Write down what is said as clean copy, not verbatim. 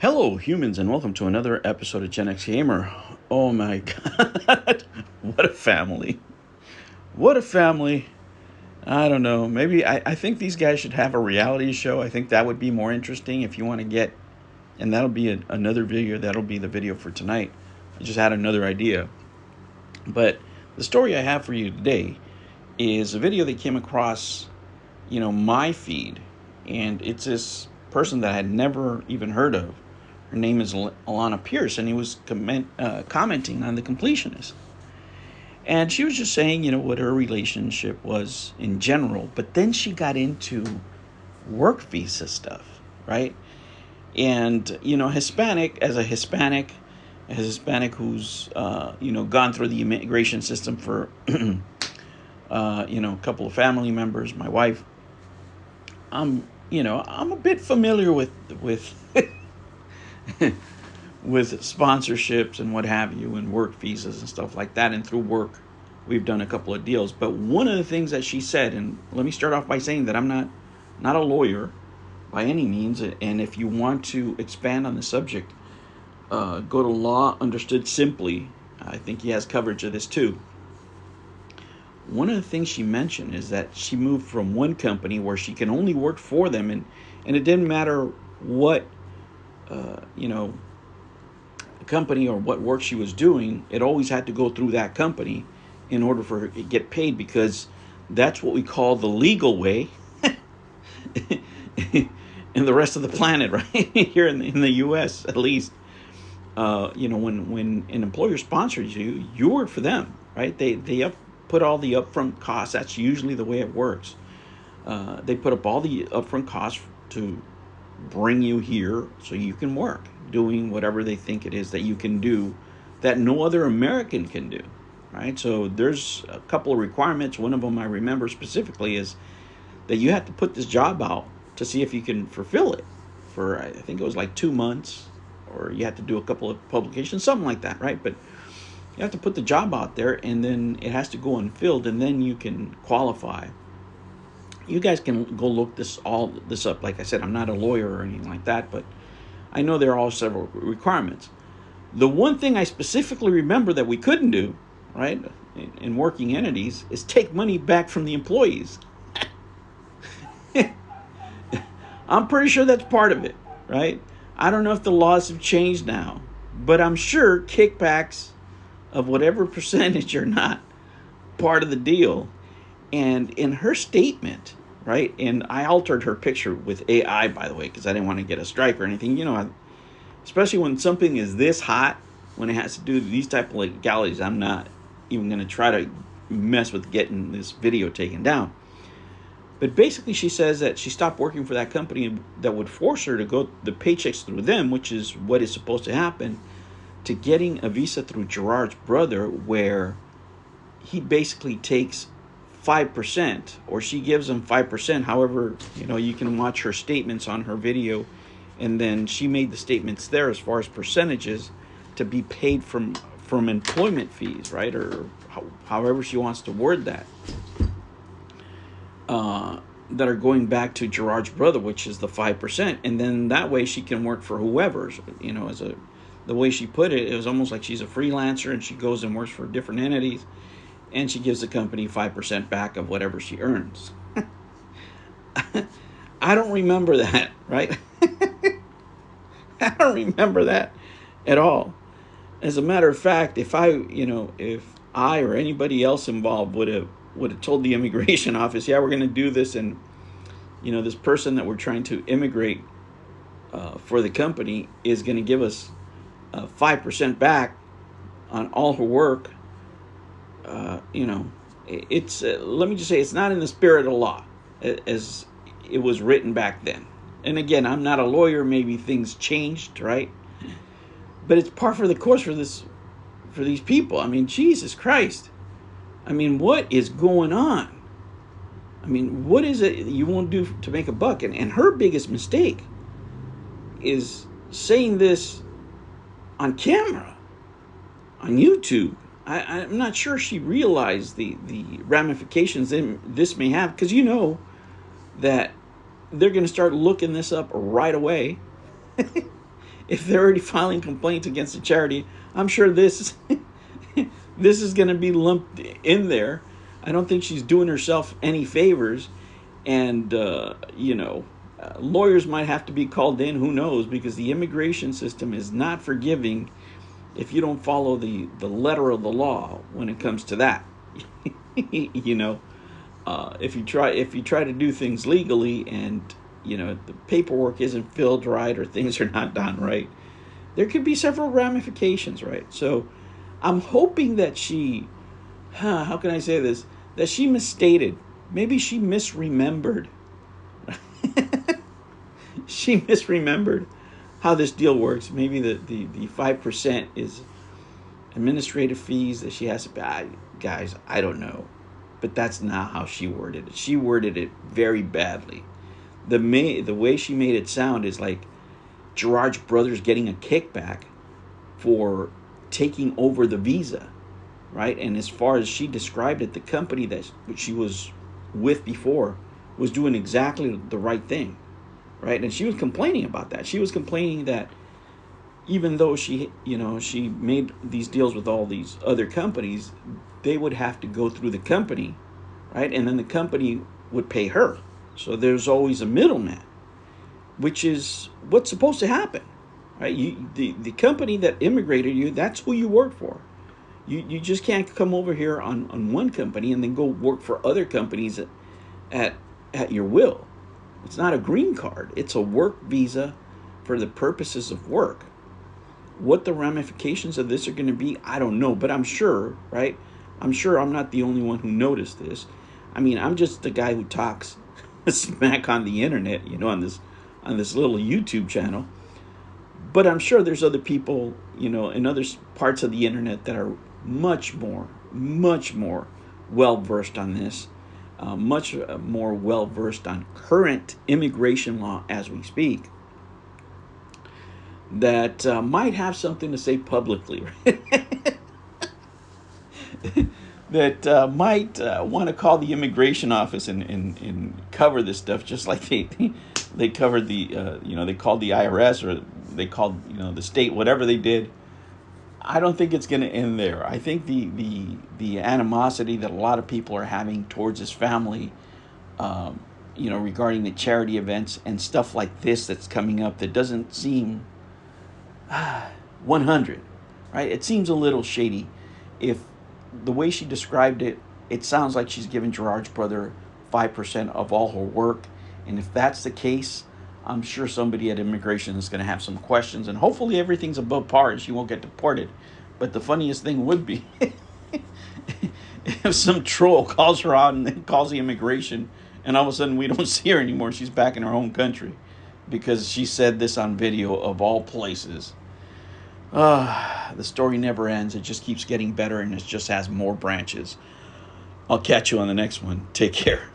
Hello, humans, and welcome to another episode of Gen X Gamer. Oh my god, what a family! What a family! I don't know. Maybe I think these guys should have a reality show. I think that would be more interesting if you want to get, and that'll be another video. That'll be the video for tonight. I just had another idea. But the story I have for you today is a video that came across, my feed, and it's this person that I had never even heard of. Her name is Alanah Pearce, and he was commenting on the Completionist. And she was just saying, what her relationship was in general. But then she got into work visa stuff, right? And, Hispanic who's, gone through the immigration system for, a couple of family members, my wife. I'm a bit familiar with with sponsorships and what have you, and work visas and stuff like that. And through work, we've done a couple of deals. But one of the things that she said, and let me start off by saying that I'm not a lawyer by any means. And if you want to expand on the subject, go to Law Understood Simply. I think he has coverage of this too. One of the things she mentioned is that she moved from one company where she can only work for them, and it didn't matter what company or what work she was doing. It always had to go through that company in order for her to get paid, because that's what we call the legal way in the rest of the planet, right? Here in the U.S. at least. When an employer sponsors you, you work for them, right? They put all the upfront costs. That's usually the way it works. They put up all the upfront costs to bring you here so you can work, doing whatever they think it is that you can do that no other American can do, right? So there's a couple of requirements. One of them I remember specifically is that you have to put this job out to see if you can fulfill it for, I think it was like 2 months, or you have to do a couple of publications, something like that, right? But you have to put the job out there, and then it has to go unfilled, and then you can qualify. You guys can go look this up. Like I said, I'm not a lawyer or anything like that, but I know there are all several requirements. The one thing I specifically remember that we couldn't do, right, in working entities, is take money back from the employees. I'm pretty sure that's part of it, right? I don't know if the laws have changed now, but I'm sure kickbacks of whatever percentage are not part of the deal. And in her statement, right, and I altered her picture with AI, by the way, because I didn't want to get a strike or anything. Especially when something is this hot, when it has to do these type of legalities, I'm not even going to try to mess with getting this video taken down. But basically, she says that she stopped working for that company that would force her to go the paychecks through them, which is what is supposed to happen, to getting a visa through Gerard's brother, where he basically takes 5%, or she gives him 5%. However, you can watch her statements on her video, and then she made the statements there as far as percentages to be paid from employment fees, right? Or however she wants to word that. That are going back to Gerard's brother, which is the 5%, and then that way she can work for whoever's. The way she put it, it was almost like she's a freelancer and she goes and works for different entities, and she gives the company 5% back of whatever she earns. I don't remember that, right? I don't remember that at all. As a matter of fact, if I or anybody else involved would have told the immigration office, yeah, we're going to do this, and this person that we're trying to immigrate for the company is going to give us 5% back on all her work. It's let me just say, it's not in the spirit of law as it was written back then. And again, I'm not a lawyer. Maybe things changed, right? But it's par for the course for these people. I mean, Jesus Christ. I mean, what is going on? I mean, what is it you won't do to make a buck? And her biggest mistake is saying this on camera, on YouTube. I'm not sure she realized the ramifications this may have, because that they're going to start looking this up right away. if they're already filing complaints against the charity, I'm sure this this is going to be lumped in there. I don't think she's doing herself any favors, and lawyers might have to be called in. Who knows? Because the immigration system is not forgiving if you don't follow the letter of the law when it comes to that. If you try to do things legally and the paperwork isn't filled right or things are not done right, there could be several ramifications, right? So I'm hoping that she, how can I say this, that she misstated. Maybe she misremembered. She misremembered how this deal works. Maybe the 5% is administrative fees that she has to pay. Guys, I don't know. But that's not how she worded it. She worded it very badly. The way she made it sound is like Gerard's brothers getting a kickback for taking over the visa, right? And as far as she described it, the company that she was with before was doing exactly the right thing, right? And she was complaining about that. She was complaining that even though she made these deals with all these other companies, they would have to go through the company, right? And then the company would pay her. So there's always a middleman, which is what's supposed to happen, right? The company that immigrated you, that's who you work for. You just can't come over here on one company and then go work for other companies at your will. It's not a green card. It's a work visa for the purposes of work. What the ramifications of this are going to be, I don't know, but I'm sure, right? I'm sure I'm not the only one who noticed this. I mean, I'm just the guy who talks smack on the internet, on this little YouTube channel. But I'm sure there's other people, in other parts of the internet that are much more well-versed on this, much more well-versed on current immigration law as we speak, that might have something to say publicly, that might want to call the immigration office and cover this stuff, just like they covered the, they called the IRS, or they called, the state, whatever they did. I don't think it's going to end there. I think the animosity that a lot of people are having towards his family, regarding the charity events and stuff like this that's coming up, that doesn't seem 100, right? It seems a little shady. If the way she described it, it sounds like she's giving Gerard's brother 5% of all her work. And if that's the case, I'm sure somebody at immigration is going to have some questions, and hopefully everything's above par and she won't get deported. But the funniest thing would be if some troll calls her out and then calls the immigration, and all of a sudden we don't see her anymore. She's back in her home country because she said this on video, of all places. The story never ends. It just keeps getting better, and it just has more branches. I'll catch you on the next one. Take care.